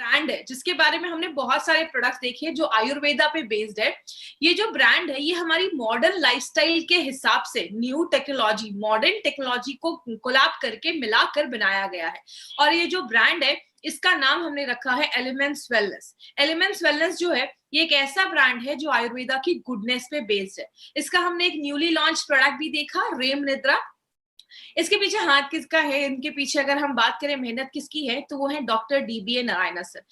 Brand है जिसके बारे में हमने बहुत सारे प्रोडक्ट्स देखे हैं जो आयुर्वेदा पे बेस्ड है। ये जो ब्रांड है ये हमारी मॉडर्न लाइफस्टाइल के हिसाब से न्यू टेक्नोलॉजी, मॉडर्न टेक्नोलॉजी को कोलैब करके मिलाकर बनाया गया है। और ये जो ब्रांड है इसका नाम हमने रखा है एलिमेंट्स वेलनेस। एलिमेंट्स वेलनेस जो है ये एक ऐसा ब्रांड है जो आयुर्वेदा की गुडनेस पे बेस्ड है। इसका हमने एक न्यूली लॉन्च प्रोडक्ट भी देखा, रेम निद्रा। इसके पीछे हाथ किसका है, इनके पीछे अगर हम बात करें मेहनत किसकी है तो वो है डॉक्टर डीबीए नारायण सर।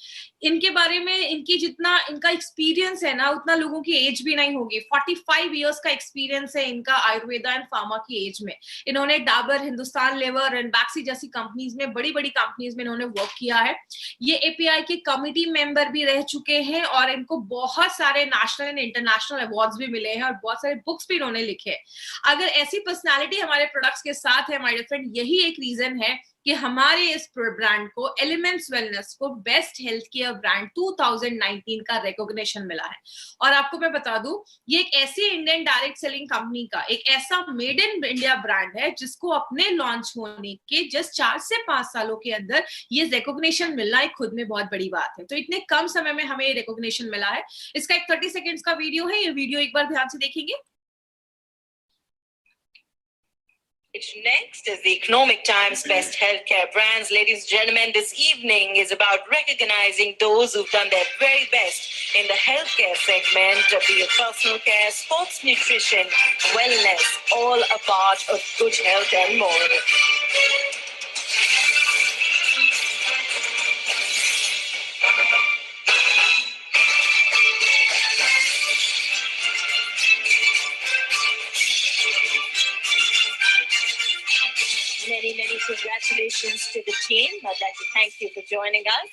इनके बारे में इनकी जितना इनका एक्सपीरियंस है ना उतना लोगों की एज भी नहीं होगी। 45 इयर्स का एक्सपीरियंस है इनका आयुर्वेदा एंड फार्मा की एज में। इन्होंने डाबर, हिंदुस्तान लेवर एंड बैक्सी जैसी कंपनीज में, बड़ी बड़ी कंपनीज में इन्होंने वर्क किया है। ये एपीआई के कमिटी मेंबर भी रह चुके हैं और इनको बहुत सारे नेशनल एंड इंटरनेशनल अवार्ड्स भी मिले हैं और बहुत सारे बुक्स भी इन्होंने लिखे हैं। अगर ऐसी पर्सनालिटी हमारे प्रोडक्ट्स के साथ है माय डियर फ्रेंड, यही एक रीजन है कि हमारे इस ब्रांड को, एलिमेंट्स वेलनेस को, बेस्ट हेल्थ केयर ब्रांड 2019 का रिकॉग्निशन मिला है। और आपको मैं बता दूं, ये एक ऐसी इंडियन डायरेक्ट सेलिंग कंपनी का एक ऐसा मेड इन इंडिया ब्रांड है जिसको अपने लॉन्च होने के जस्ट 4 से 5 सालों के अंदर ये रिकॉग्निशन मिलना एक खुद में बहुत बड़ी बात है। तो इतने कम समय में हमें रिकॉग्निशन मिला है। इसका एक 30 सेकेंड्स का वीडियो है, ये वीडियो एक बार ध्यान से देखेंगे। Next is the Economic Times Best Healthcare Brands. Ladies and gentlemen, this evening is about recognizing those who've done their very best in the healthcare segment, be it personal care, sports nutrition, wellness, all a part of good health and more. Many congratulations to the team. I'd like to thank you for joining us.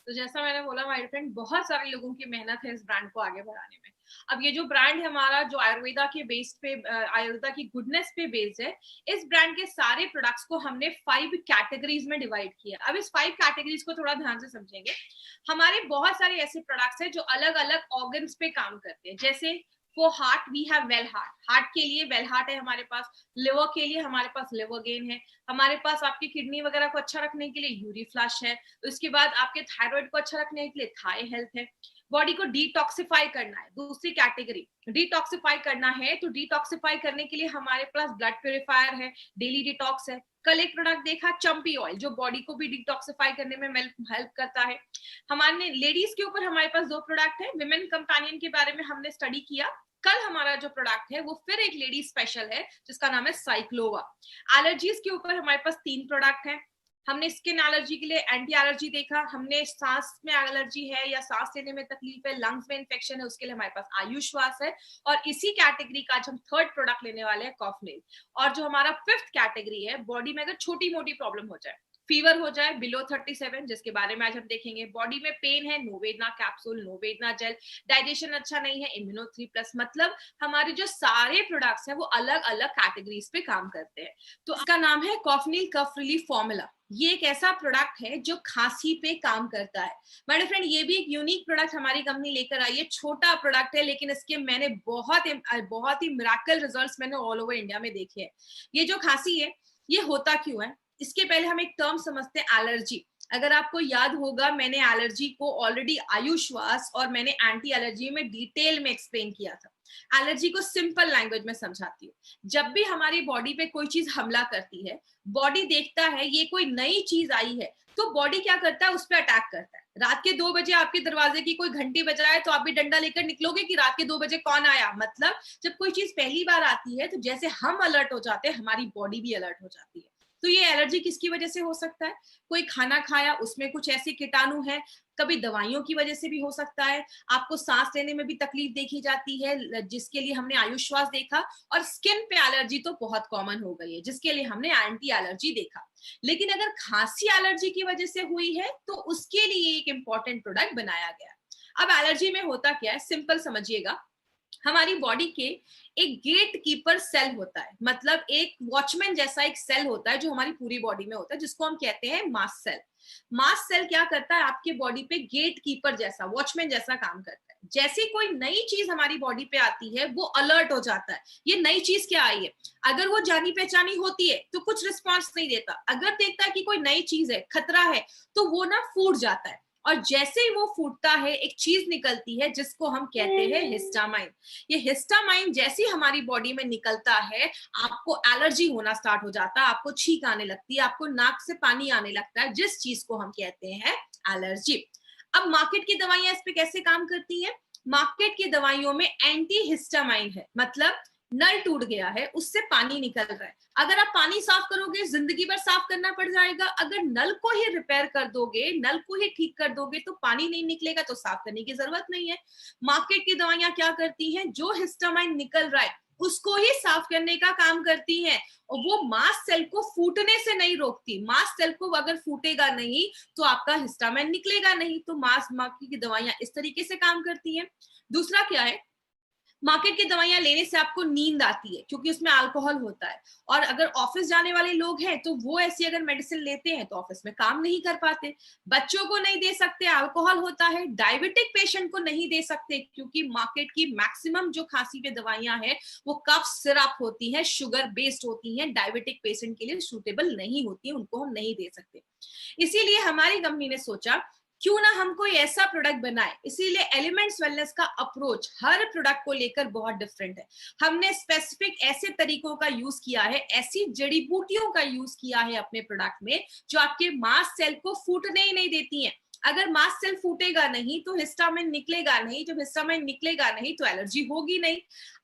तो जैसा मैंने बोला my friend, बहुत सारे लोगों की मेहनत है इस ब्रांड को आगे बढ़ाने में। अब ये जो ब्रांड है हमारा, जो आयुर्वेदा के बेस पे, आयुर्वेदा की गुडनेस पे बेस है, इस ब्रांड के सारे प्रोडक्ट्स को हमने 5 कैटेगरीज में डिवाइड किया। अब इस 5 कैटेगरीज को थोड़ा ध्यान से समझेंगे। हमारे बहुत सारे ऐसे प्रोडक्ट्स हैं जो अलग अलग ऑर्गन्स पे काम करते हैं। जैसे for heart we have well heart, heart के लिए वेल हार्ट है हमारे पास। लिवर के लिए हमारे पास लिवर गेन है। हमारे पास आपकी किडनी वगैरह को अच्छा रखने के लिए यूरी फ्लश है। उसके बाद आपके थायराइड को अच्छा रखने के लिए थाई हेल्थ है। बॉडी को डिटॉक्सिफाई करना है, दूसरी कैटेगरी। डिटॉक्सिफाई करना है तो डिटॉक्सिफाई करने के लिए हमारे पास ब्लड प्यूरिफायर है, डेली डिटॉक्स है। कल एक प्रोडक्ट देखा चंपी ऑयल, जो बॉडी को भी डिटॉक्सिफाई करने में हेल्प करता है। हमारे लेडीज के ऊपर हमारे पास 2 प्रोडक्ट है। विमेन कंपेनियन के बारे में हमने स्टडी किया। कल हमारा जो प्रोडक्ट है वो फिर एक लेडी स्पेशल है जिसका नाम है साइक्लोवा। एलर्जीज के ऊपर हमारे पास 3 प्रोडक्ट हैं। हमने स्किन एलर्जी के लिए एंटी एलर्जी देखा। हमने सांस में एलर्जी है या सांस लेने में तकलीफ है, लंग्स में इन्फेक्शन है, उसके लिए हमारे पास आयुश्वास है। और इसी कैटेगरी का आज हम 3rd प्रोडक्ट लेने वाले हैं, कॉफनेल। और जो हमारा 5th कैटेगरी है, बॉडी में अगर छोटी मोटी प्रॉब्लम हो जाए, फीवर हो जाए बिलो 37, जिसके बारे में आज हम देखेंगे। बॉडी में पेन है, नोवेदना कैप्सूल, नोवेदना जेल। डाइजेशन अच्छा नहीं है, इम्यूनो 3+। मतलब हमारे जो सारे प्रोडक्ट्स हैं वो अलग अलग कैटेगरीज पे काम करते हैं। तो इसका नाम है कॉफनील कफ रिलीफ फॉर्मूला। ये एक ऐसा प्रोडक्ट है जो खांसी पे काम करता है। मेरे फ्रेंड, ये भी एक यूनिक प्रोडक्ट हमारी कंपनी लेकर आई है। छोटा प्रोडक्ट है लेकिन इसके मैंने बहुत ही मिरेकल रिजल्ट्स मैंने ऑल ओवर इंडिया में देखे हैं। ये जो खांसी है ये होता क्यों है, इसके पहले हम एक टर्म समझते हैं, एलर्जी। अगर आपको याद होगा, मैंने एलर्जी को ऑलरेडी आयुश्वास और मैंने एंटी एलर्जी में डिटेल में एक्सप्लेन किया था। एलर्जी को सिंपल लैंग्वेज में समझाती हूँ। जब भी हमारी बॉडी पे कोई चीज हमला करती है, बॉडी देखता है ये कोई नई चीज आई है, तो बॉडी क्या करता है, उस पर अटैक करता है। रात के 2 बजे आपके दरवाजे की कोई घंटी बजाए तो आप भी डंडा लेकर निकलोगे कि रात के 2 बजे कौन आया। मतलब जब कोई चीज पहली बार आती है तो जैसे हम अलर्ट हो जाते हैं, हमारी बॉडी भी अलर्ट हो जाती है। तो ये एलर्जी किसकी वजह से हो सकता है, कोई खाना खाया उसमें कुछ ऐसे कीटाणु है, कभी दवाइयों की वजह से भी हो सकता है, आपको सांस लेने में भी तकलीफ देखी जाती है जिसके लिए हमने आयुश्वास देखा, और स्किन पे एलर्जी तो बहुत कॉमन हो गई है जिसके लिए हमने एंटी एलर्जी देखा। लेकिन अगर खांसी एलर्जी की वजह से हुई है तो उसके लिए एक इंपॉर्टेंट प्रोडक्ट बनाया गया। अब एलर्जी में होता क्या है, सिंपल समझिएगा। हमारी बॉडी के एक गेट कीपर सेल होता है, मतलब एक वॉचमैन जैसा एक सेल होता है जो हमारी पूरी बॉडी में होता है, जिसको हम कहते हैं मास्ट सेल। मास्ट सेल क्या करता है, आपके बॉडी पे गेट कीपर जैसा, वॉचमैन जैसा काम करता है। जैसे कोई नई चीज हमारी बॉडी पे आती है वो अलर्ट हो जाता है, ये नई चीज क्या आई है। अगर वो जानी पहचानी होती है तो कुछ रिस्पॉन्स नहीं देता, अगर देखता है कि कोई नई चीज है, खतरा है, तो वो ना फूट जाता है। और जैसे ही वो फूटता है एक चीज निकलती है जिसको हम कहते हैं हिस्टामाइन। ये हिस्टामाइन जैसे ही हमारी बॉडी में निकलता है, आपको एलर्जी होना स्टार्ट हो जाता है, आपको छींक आने लगती है, आपको नाक से पानी आने लगता है, जिस चीज को हम कहते हैं एलर्जी। अब मार्केट की दवाइयां इस पे कैसे काम करती हैं? मार्केट की दवाइयों में एंटी हिस्टामाइन है, मतलब नल टूट गया है, उससे पानी निकल रहा है। अगर आप पानी साफ करोगे जिंदगी भर साफ करना पड़ जाएगा, अगर नल को ही रिपेयर कर दोगे, नल को ही ठीक कर दोगे तो पानी नहीं निकलेगा, तो साफ करने की जरूरत नहीं है। मार्केट की दवाइयां क्या करती हैं, जो हिस्टामाइन निकल रहा है उसको ही साफ करने का काम करती हैं, और वो मास्ट सेल को फूटने से नहीं रोकती। मास्ट सेल को अगर फूटेगा नहीं तो आपका हिस्टामाइन निकलेगा नहीं। तो मार्केट की दवाइयां इस तरीके से काम करती हैं। दूसरा क्या है, मार्केट की दवाइयां लेने से आपको नींद आती है क्योंकि उसमें अल्कोहल होता है, और अगर ऑफिस जाने वाले लोग हैं तो वो ऐसी अगर मेडिसिन लेते हैं तो ऑफिस में काम नहीं कर पाते। बच्चों को नहीं दे सकते, अल्कोहल होता है। डायबिटिक पेशेंट को नहीं दे सकते क्योंकि मार्केट की मैक्सिमम जो खांसी पे दवाइयां हैं वो कफ सिरप होती हैं, शुगर बेस्ड होती हैं, डायबिटिक पेशेंट के लिए सूटेबल नहीं होती है, उनको हम नहीं दे सकते। इसीलिए हमारी कंपनी ने सोचा क्यों ना हम कोई ऐसा प्रोडक्ट बनाए। इसीलिए एलिमेंट्स वेलनेस का अप्रोच हर प्रोडक्ट को लेकर बहुत डिफरेंट है। हमने स्पेसिफिक ऐसे तरीकों का यूज किया है, ऐसी जड़ी बूटियों का यूज किया है अपने प्रोडक्ट में जो आपके मास्ट सेल को फूटने ही नहीं देती हैं। अगर मास्ट सेल फूटेगा नहीं तो हिस्टामाइन निकलेगा नहीं, जब हिस्टामाइन निकलेगा नहीं तो एलर्जी होगी नहीं।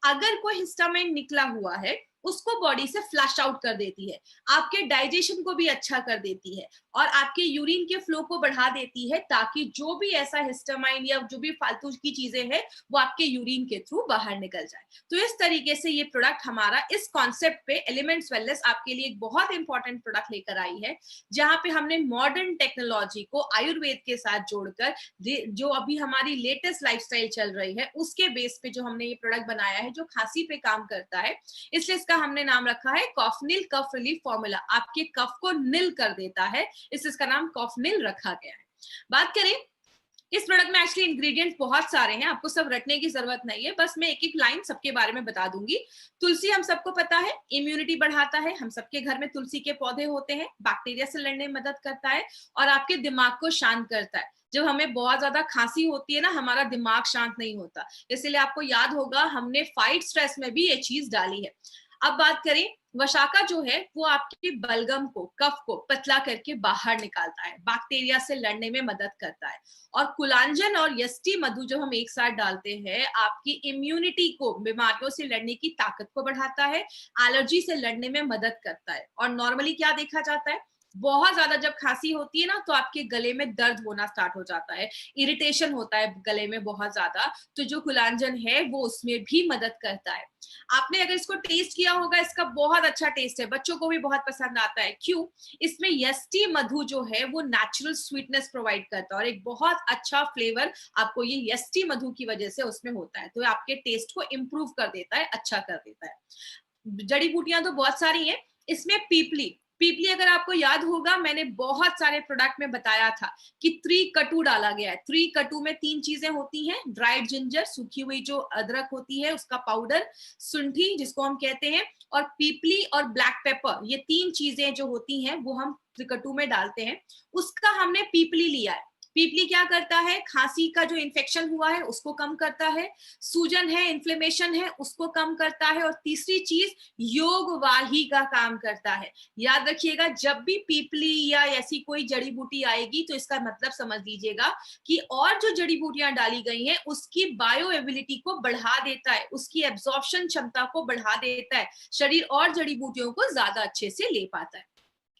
अगर कोई हिस्टामाइन निकला हुआ है उसको बॉडी से फ्लश आउट कर देती है, आपके डाइजेशन को भी अच्छा कर देती है, और आपके यूरिन के फ्लो को बढ़ा देती है, ताकि जो भी ऐसा हिस्टामाइन या जो भी फालतू की चीजें हैं वो आपके यूरिन के थ्रू बाहर निकल जाए। तो इस तरीके से ये प्रोडक्ट हमारा इस कॉन्सेप्ट पे एलिमेंट्स वेलनेस आपके लिए एक बहुत इंपॉर्टेंट प्रोडक्ट लेकर आई है, जहां पे हमने मॉडर्न टेक्नोलॉजी को आयुर्वेद के साथ जोड़कर जो अभी हमारी लेटेस्ट लाइफस्टाइल चल रही है उसके बेस पे जो हमने ये प्रोडक्ट बनाया है जो खांसी पे काम करता है। इसलिए इसका हमने नाम रखा है कॉफनिल कफ रिलीफ फॉर्मूला। आपके कफ को निल कर देता है, इसलिए इसका नाम कॉफनिल रखा गया है। बात करें इस प्रोडक्ट में, एक्चुअली इंग्रेडिएंट्स बहुत सारे हैं, आपको सब रटने की जरूरत नहीं है, बस मैं एक एक लाइन सबके बारे में बता दूंगी। तुलसी हम सबको पता है इम्यूनिटी बढ़ाता है, हम सबके घर में तुलसी के पौधे होते हैं, बैक्टीरिया से लड़ने में मदद करता है और आपके दिमाग को शांत करता है। जब हमें बहुत ज्यादा खांसी होती है ना, हमारा दिमाग शांत नहीं होता, इसलिए आपको याद होगा हमने फाइट स्ट्रेस में भी ये चीज डाली है। अब बात करें, वशाका जो है वो आपके बलगम को, कफ को पतला करके बाहर निकालता है, बैक्टीरिया से लड़ने में मदद करता है। और कुलांजन और यष्टि मधु जो हम एक साथ डालते हैं आपकी इम्यूनिटी को, बीमारियों से लड़ने की ताकत को बढ़ाता है, एलर्जी से लड़ने में मदद करता है। और नॉर्मली क्या देखा जाता है, बहुत ज्यादा जब खांसी होती है ना तो आपके गले में दर्द होना स्टार्ट हो जाता है, इरिटेशन होता है गले में बहुत ज्यादा, तो जो कुलांजन है वो उसमें भी मदद करता है। आपने अगर इसको टेस्ट किया होगा, इसका बहुत अच्छा टेस्ट है, बच्चों को भी बहुत पसंद आता है। क्यों? इसमें यष्टि मधु जो है वो नेचुरल स्वीटनेस प्रोवाइड करता है और एक बहुत अच्छा फ्लेवर आपको ये यष्टि मधु की वजह से उसमें होता है, तो आपके टेस्ट को इम्प्रूव कर देता है, अच्छा कर देता है। जड़ी बूटियां तो बहुत सारी हैं, इसमें पीपली, पीपली अगर आपको याद होगा मैंने बहुत सारे प्रोडक्ट में बताया था कि 3 कटू डाला गया है। 3 कटू में 3 चीजें होती हैं, ड्राइड जिंजर, सूखी हुई जो अदरक होती है उसका पाउडर, सुंठी जिसको हम कहते हैं, और पीपली और ब्लैक पेपर, ये 3 चीजें जो होती हैं वो हम कटू में डालते हैं। उसका हमने पीपली लिया है। पीपली क्या करता है, खांसी का जो इन्फेक्शन हुआ है उसको कम करता है, सूजन है, इन्फ्लेमेशन है उसको कम करता है, और तीसरी चीज योग वाही का काम करता है। याद रखिएगा, जब भी पीपली या ऐसी कोई जड़ी बूटी आएगी तो इसका मतलब समझ लीजिएगा कि और जो जड़ी बूटियां डाली गई हैं उसकी बायो एबिलिटी को बढ़ा देता है, उसकी एब्जॉर्प्शन क्षमता को बढ़ा देता है, शरीर और जड़ी बूटियों को ज्यादा अच्छे से ले पाता है।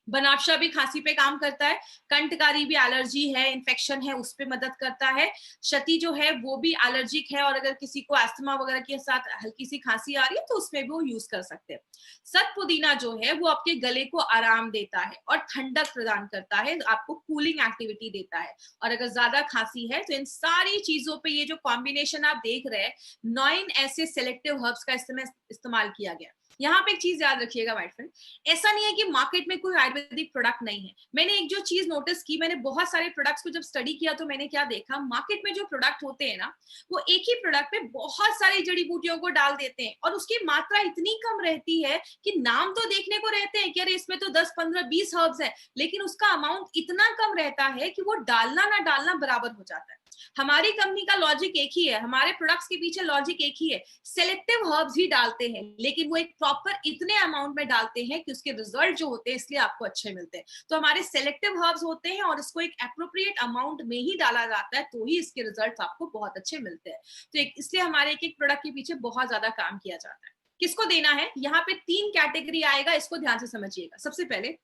बनावशा भी खांसी पे काम करता है, कंठकारी भी एलर्जी है, इन्फेक्शन है, उस पे मदद करता है। शती जो है वो भी एलर्जिक है, और अगर किसी को अस्थमा वगैरह के साथ हल्की सी खांसी आ रही है तो उसमें भी वो यूज कर सकते हैं। सत पुदीना जो है वो आपके गले को आराम देता है और ठंडक प्रदान करता है, आपको कूलिंग एक्टिविटी देता है। और अगर ज्यादा खांसी है तो इन सारी चीजों पे ये जो कॉम्बिनेशन आप देख रहे हैं, 9 ऐसे सेलेक्टिव हर्ब्स का इस्तेमाल किया गया। यहाँ पे एक चीज याद रखिएगा माय फ्रेंड, ऐसा नहीं है कि मार्केट में कोई आयुर्वेदिक प्रोडक्ट नहीं है। मैंने एक जो चीज नोटिस की, मैंने बहुत सारे प्रोडक्ट्स को जब स्टडी किया तो मैंने क्या देखा, मार्केट में जो प्रोडक्ट होते हैं ना, वो एक ही प्रोडक्ट पे बहुत सारी जड़ी बूटियों को डाल देते हैं और उसकी मात्रा इतनी कम रहती है कि नाम तो देखने को रहते हैं कि अरे इसमें तो 10 15 20 हर्ब्स है, लेकिन उसका अमाउंट इतना कम रहता है कि वो डालना ना डालना बराबर हो जाता है। हमारी कंपनी का लॉजिक एक ही है, हमारे प्रोडक्ट्स के पीछे लॉजिक एक ही है, सेलेक्टिव हर्ब्स ही डालते हैं, लेकिन वो एक प्रॉपर इतने अमाउंट में डालते हैं कि उसके रिजल्ट जो होते हैं इसलिए आपको अच्छे मिलते हैं। तो हमारे सेलेक्टिव हर्ब्स होते हैं और इसको एक एप्रोप्रिएट अमाउंट में ही डाला जाता है, तो ही इसके रिजल्ट आपको बहुत अच्छे मिलते हैं। तो इसलिए हमारे एक एक प्रोडक्ट के पीछे बहुत ज्यादा काम किया जाता है। किसको देना है, यहाँ पे 3 कैटेगरी आएगा, इसको ध्यान से समझिएगा। सबसे पहले,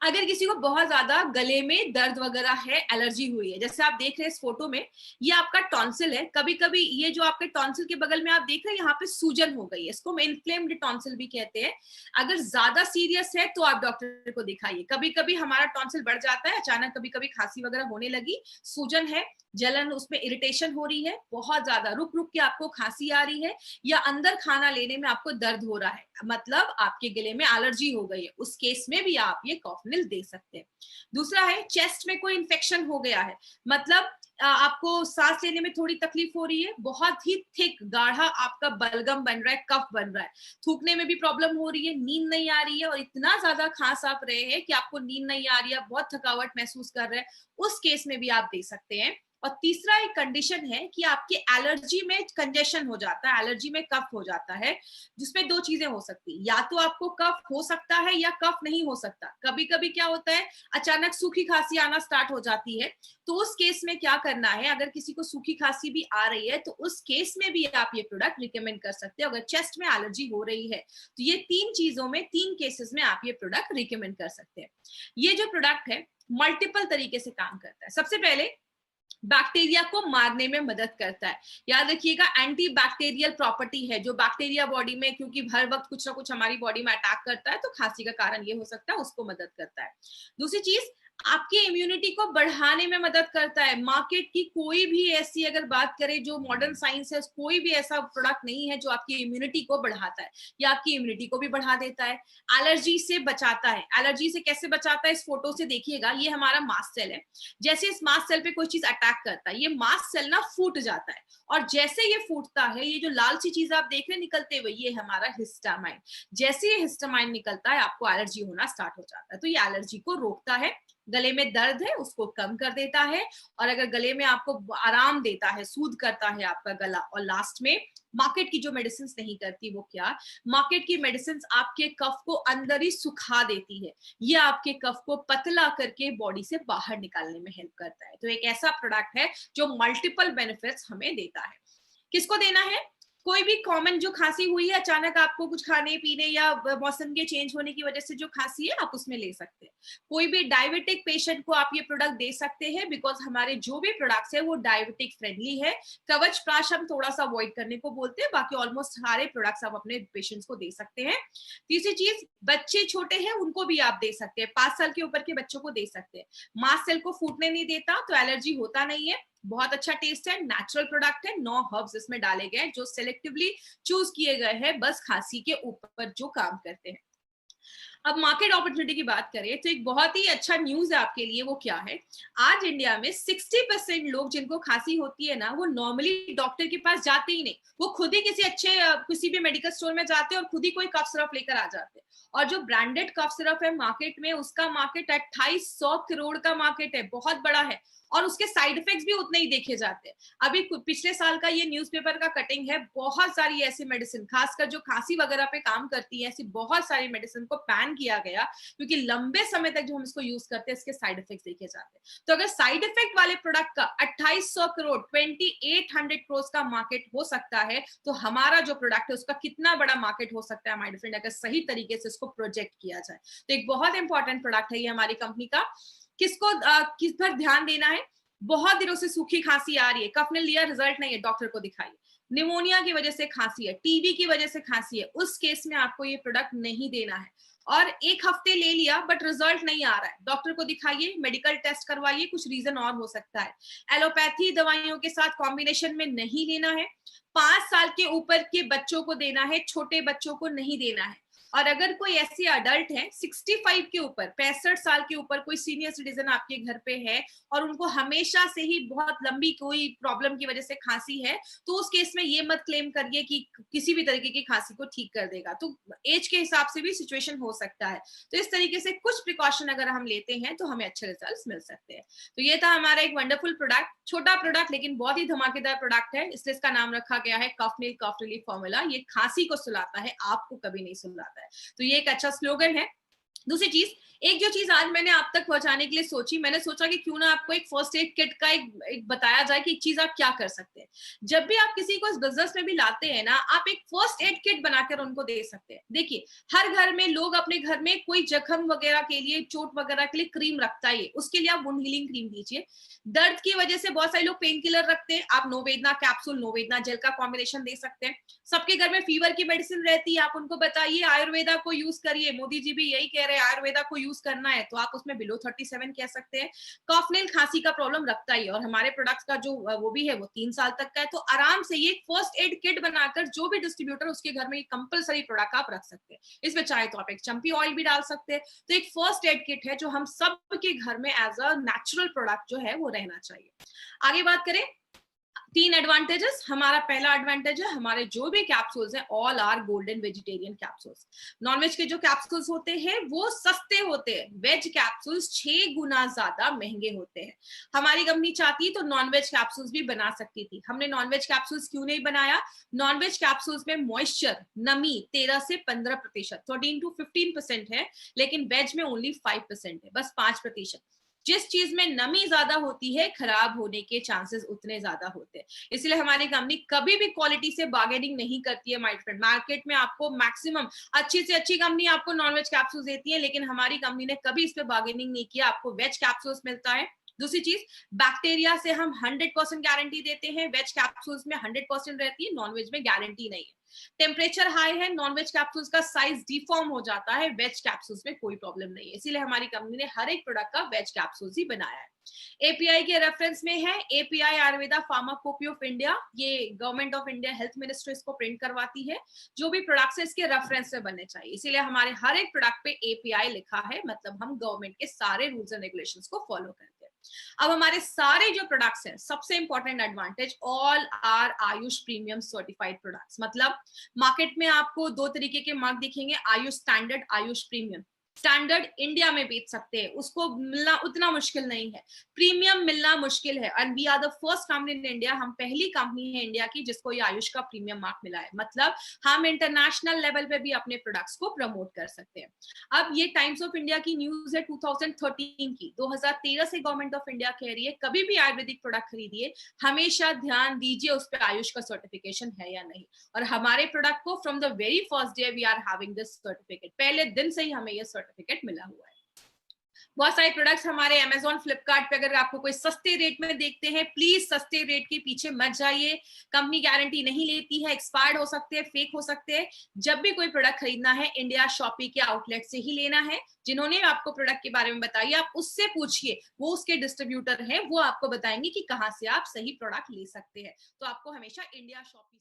अगर किसी को बहुत ज्यादा गले में दर्द वगैरह है, एलर्जी हुई है, जैसे आप देख रहे हैं इस फोटो में, ये आपका टॉन्सिल है। कभी कभी ये जो आपके टॉन्सिल के बगल में आप देख रहे हैं, यहाँ पे सूजन हो गई है, इसको इन्फ्लेम्ड टॉन्सिल भी कहते हैं। अगर ज्यादा सीरियस है तो आप डॉक्टर को दिखाइए। कभी कभी हमारा टॉन्सिल बढ़ जाता है अचानक, कभी कभी खांसी वगैरह होने लगी, सूजन है, जलन, उसमें इरिटेशन हो रही है, बहुत ज्यादा रुक रुक के आपको खांसी आ रही है, या अंदर खाना लेने में आपको दर्द हो रहा है, मतलब आपके गले में एलर्जी हो गई है, उस केस में भी आप ये कॉफनिल दे सकते हैं। दूसरा है, चेस्ट में कोई इन्फेक्शन हो गया है, मतलब आपको सांस लेने में थोड़ी तकलीफ हो रही है, बहुत ही थिक गाढ़ा आपका बलगम बन रहा है, कफ बन रहा है, थूकने में भी प्रॉब्लम हो रही है, नींद नहीं आ रही है, और इतना ज्यादा खांस आप रहे हैं कि आपको नींद नहीं आ रही है, बहुत थकावट महसूस कर रहे हैं, उस केस में भी आप दे सकते हैं। और तीसरा एक कंडीशन है कि आपके एलर्जी में कंजेशन हो जाता है, एलर्जी में कफ हो जाता है, जिसमें 2 चीजें हो सकती है, या तो आपको कफ हो सकता है या कफ नहीं हो सकता। कभी कभी क्या होता है, अचानक सूखी खांसी आना स्टार्ट हो जाती है, तो उस केस में क्या करना है, अगर किसी को सूखी खांसी भी आ रही है तो उस केस में भी आप ये प्रोडक्ट रिकमेंड कर सकते हैं। अगर चेस्ट में एलर्जी हो रही है तो ये 3 चीजों में, 3 केसेस में आप ये प्रोडक्ट रिकमेंड कर सकते हैं। ये जो प्रोडक्ट है मल्टीपल तरीके से काम करता है। सबसे पहले, बैक्टीरिया को मारने में मदद करता है। याद रखिएगा, एंटी बैक्टीरियल प्रॉपर्टी है, जो बैक्टीरिया बॉडी में, क्योंकि हर वक्त कुछ ना कुछ हमारी बॉडी में अटैक करता है, तो खांसी का कारण ये हो सकता है, उसको मदद करता है। दूसरी चीज, आपकी इम्यूनिटी को बढ़ाने में मदद करता है। मार्केट की कोई भी ऐसी अगर बात करें जो मॉडर्न साइंस है, कोई भी ऐसा प्रोडक्ट नहीं है जो आपकी इम्यूनिटी को बढ़ाता है, या आपकी इम्यूनिटी को भी बढ़ा देता है। एलर्जी से बचाता है। एलर्जी से कैसे बचाता है, इस फोटो से देखिएगा, ये हमारा मास्ट सेल है। जैसे इस मास्ट सेल पे कोई चीज अटैक करता है, ये मास्ट सेल ना फूट जाता है, और जैसे ये फूटता है, ये जो लाल सी चीज आप देख रहे हैं निकलते हुए, ये हमारा हिस्टामाइन। जैसे ये हिस्टामाइन निकलता है, आपको एलर्जी होना स्टार्ट हो जाता है। तो ये एलर्जी को रोकता है, गले में दर्द है उसको कम कर देता है, और अगर गले में आपको आराम देता है, सूद करता है आपका गला। और लास्ट में, मार्केट की जो मेडिसिन नहीं करती, वो क्या, मार्केट की मेडिसिन आपके कफ को अंदर ही सुखा देती है, ये आपके कफ को पतला करके बॉडी से बाहर निकालने में हेल्प करता है। तो एक ऐसा प्रोडक्ट है जो मल्टीपल बेनिफिट्स हमें देता है। किसको देना है, कोई भी कॉमन जो खांसी हुई है, अचानक आपको कुछ खाने पीने या मौसम के चेंज होने की वजह से जो खांसी है, आप उसमें ले सकते हैं। कोई भी डायबिटिक पेशेंट को आप ये प्रोडक्ट दे सकते हैं, बिकॉज हमारे जो भी प्रोडक्ट्स है वो डायबिटिक फ्रेंडली है। कवच प्राश हम थोड़ा सा अवॉइड करने को बोलते हैं, बाकी ऑलमोस्ट सारे प्रोडक्ट्स आप अपने पेशेंट्स को दे सकते हैं। तीसरी चीज, बच्चे छोटे हैं उनको भी आप दे सकते हैं, 5 साल के ऊपर के बच्चों को दे सकते हैं। मास्ट सेल को फूटने नहीं देता, तो एलर्जी होता नहीं है, बहुत अच्छा टेस्ट है, नेचुरल प्रोडक्ट है, 9 हर्ब्स इसमें डाले गए जो सिलेक्टिवली चूज किए गए हैं बस खांसी के ऊपर जो काम करते हैं। अब मार्केट अपॉर्चुनिटी की बात करें तो एक बहुत ही अच्छा न्यूज है आपके लिए, वो क्या है, आज इंडिया में 60% लोग जिनको खांसी होती है ना, वो नॉर्मली डॉक्टर के पास जाते ही नहीं, वो खुद ही किसी अच्छे किसी भी मेडिकल स्टोर में जाते हैं और खुद ही कोई कफ सिरप लेकर आ जाते हैं। और जो ब्रांडेड कफ सिरप है मार्केट में, उसका मार्केट 2800 करोड़ का मार्केट है, बहुत बड़ा है, और उसके साइड इफेक्ट्स भी उतने ही देखे जाते हैं। अभी पिछले साल का ये न्यूज़पेपर का कटिंग है, बहुत सारी ऐसी मेडिसिन, खासकर जो खांसी वगैरह पे काम करती है, ऐसी बहुत सारी मेडिसिन को बैन बैन किया गया क्योंकि लंबे समय तक जो हम इसको यूज करते हैं इसके साइड इफेक्ट देखे जाते हैं। तो अगर साइड इफेक्ट वाले प्रोडक्ट का 2800 करोड़ 2800 करोड़ का मार्केट हो सकता है, तो हमारा जो प्रोडक्ट है उसका कितना बड़ा मार्केट हो सकता है माय फ्रेंड, अगर सही तरीके से इसको प्रोजेक्ट किया जाए। तो एक बहुत इंपॉर्टेंट प्रोडक्ट है ये हमारी कंपनी का। किस पर ध्यान देना है? बहुत दिनों से सूखी खांसी आ रही है, कफ ने लिया, रिजल्ट नहीं है, डॉक्टर को दिखाइए। निमोनिया की वजह से खांसी है, टीबी की वजह से खांसी है, उस केस में आपको ये प्रोडक्ट नहीं देना है। और एक हफ्ते ले लिया बट रिजल्ट नहीं आ रहा है, डॉक्टर को दिखाइए, मेडिकल टेस्ट करवाइए, कुछ रीजन और हो सकता है। एलोपैथी दवाइयों के साथ कॉम्बिनेशन में नहीं लेना है। 5 साल के ऊपर के बच्चों को देना है, छोटे बच्चों को नहीं देना है। और अगर कोई ऐसे अडल्ट है 65 के ऊपर, 65 साल के ऊपर कोई सीनियर सिटीजन आपके घर पे है और उनको हमेशा से ही बहुत लंबी कोई प्रॉब्लम की वजह से खांसी है, तो उस केस में ये मत क्लेम करिए कि किसी भी तरीके की खांसी को ठीक कर देगा। तो एज के हिसाब से भी सिचुएशन हो सकता है। तो इस तरीके से कुछ प्रिकॉशन अगर हम लेते हैं तो हमें अच्छे रिजल्ट मिल सकते हैं। तो ये था हमारा एक वंडरफुल प्रोडक्ट, छोटा प्रोडक्ट लेकिन बहुत ही धमाकेदार प्रोडक्ट है, इसलिए इसका नाम रखा गया है कफनील कफ रिलीफ फॉर्मूला। ये खांसी को सुलाता है, आपको कभी नहीं सुलाता है। तो ये एक अच्छा स्लोगन है। दूसरी चीज, एक जो चीज आज मैंने आप तक पहुंचाने के लिए सोची, मैंने सोचा कि क्यों ना आपको एक फर्स्ट एड किट का एक बताया जाए कि एक चीज आप क्या कर सकते हैं। जब भी आप किसी को इस बिजनेस में भी लाते हैं ना, आप एक फर्स्ट एड किट बनाकर उनको दे सकते हैं। देखिए, हर घर में लोग अपने घर में कोई जख्म वगैरह के लिए, चोट वगैरह के लिए क्रीम रखता है, उसके लिए आप वुंड हीलिंग क्रीम दीजिए। दर्द की वजह से बहुत सारे लोग पेन किलर रखते हैं, आप नोवेदना कैप्सूल, नोवेदना जेल का कॉम्बिनेशन दे सकते हैं। सबके घर में फीवर की मेडिसिन रहती है, आप उनको बताइए आयुर्वेदा को यूज करिए, मोदी जी भी यही कह रहे हैं आयुर्वेदा को यूज करना है, तो आप उसमें बिलो 37 कह सकते हैं। कॉफनेल खांसी का प्रॉब्लम रखता ही, और हमारे प्रोडक्ट्स का जो वो भी है वो 3 साल तक का है। तो आराम से ये फर्स्ट एड किट बनाकर जो भी डिस्ट्रीब्यूटर उसके घर में ये कंपलसरी प्रोडक्ट आप रख सकते हैं। इसमें चाहे तो आप एक चंपी ऑयल भी डाल सकते हैं। तो एक फर्स्ट एड किट है जो हम सबके घर में एज अ नेचुरल प्रोडक्ट जो है वो रहना चाहिए। आगे बात करें 3 एडवांटेजेस। हमारा पहला एडवांटेज है, हमारे जो भी कैप्सूल्स हैं all are golden vegetarian capsules. Nonveg के जो कैप्सूल्स होते हैं वो सस्ते होते हैं, वेज कैप्सूल्स 6 गुना ज्यादा महंगे होते हैं। हमारी कंपनी चाहती तो नॉनवेज कैप्सूल्स भी बना सकती थी, हमने नॉनवेज कैप्सूल्स क्यों नहीं बनाया? नॉनवेज कैप्सूल्स में मॉइस्चर, नमी 13 से 15%, 13 to 15% है, लेकिन वेज में ओनली 5% है, बस 5%। जिस चीज में नमी ज्यादा होती है खराब होने के चांसेस उतने ज्यादा होते हैं। इसलिए हमारी कंपनी कभी भी क्वालिटी से बार्गेनिंग नहीं करती है माय फ्रेंड। मार्केट में आपको मैक्सिमम अच्छी से अच्छी कंपनी आपको नॉनवेज कैप्सूल्स देती है, लेकिन हमारी कंपनी ने कभी इस पे बार्गेनिंग नहीं किया। आपको वेज कैप्सूल्स मिलता है। दूसरी चीज, बैक्टीरिया से हम 100% गारंटी देते हैं, वेज कैप्सूल्स में 100% रहती है, नॉनवेज में गारंटी नहीं है। टेम्परेचर हाई है, नॉनवेज कैप्सूल्स का साइज डिफॉर्म हो जाता है, वेज कैप्सूल्स में कोई प्रॉब्लम नहीं है। इसीलिए हमारी कंपनी ने हर एक प्रोडक्ट का वेज कैप्सूल्स ही बनाया है। एपीआई के रेफरेंस में है एपीआई आयुर्वेदा फार्माकोपी ऑफ इंडिया, ये government of India health ministry इसको प्रिंट करवाती है। जो भी प्रोडक्ट्स है इसके रेफरेंस में बनने चाहिए, इसीलिए हमारे हर एक प्रोडक्ट पे एपीआई लिखा है, मतलब हम गवर्नमेंट के सारे रूल्स एंड रेगुलेशंस को फॉलो करते हैं। अब हमारे सारे जो प्रोडक्ट्स हैं, सबसे important advantage, all are Ayush premium certified products. मतलब मार्केट में आपको 2 तरीके के मार्क दिखेंगे, Ayush standard, Ayush premium. Standard India में बेच सकते हैं, उसको मिलना उतना मुश्किल नहीं है, प्रीमियम मिलना मुश्किल है। And we are the first company in India, हम पहली कंपनी है इंडिया की जिसको ये आयुष का प्रीमियम मार्क मिला है। मतलब हम इंटरनेशनल लेवल पे भी अपने प्रोडक्ट्स को प्रमोट कर सकते हैं। अब ये टाइम्स ऑफ इंडिया की न्यूज है 2013 की, 2013 से गवर्नमेंट ऑफ इंडिया कह रही है कभी भी आयुर्वेदिक प्रोडक्ट खरीदिए हमेशा ध्यान दीजिए उस पर आयुष का सर्टिफिकेशन है या नहीं। और हमारे प्रोडक्ट को from the very first day we are having this certificate, पहले दिन से ही हमें ये सर्टिफिकेट मिला हुआ है। बहुत सारे प्रोडक्ट्स हमारे Amazon, फ्लिपकार्ट पे अगर आपको कोई सस्ते रेट में देखते हैं, प्लीज सस्ते रेट के पीछे मत जाइए। कंपनी गारंटी नहीं लेती है, एक्सपायर्ड हो सकते हैं, फेक हो सकते हैं। जब भी कोई प्रोडक्ट खरीदना है इंडिया शॉपी के आउटलेट से ही लेना है। जिन्होंने आपको प्रोडक्ट के बारे में बताइए, आप उससे पूछिए, वो उसके डिस्ट्रीब्यूटर है, वो आपको बताएंगे कि कहाँ से आप सही प्रोडक्ट ले सकते हैं। तो आपको हमेशा इंडिया शॉपी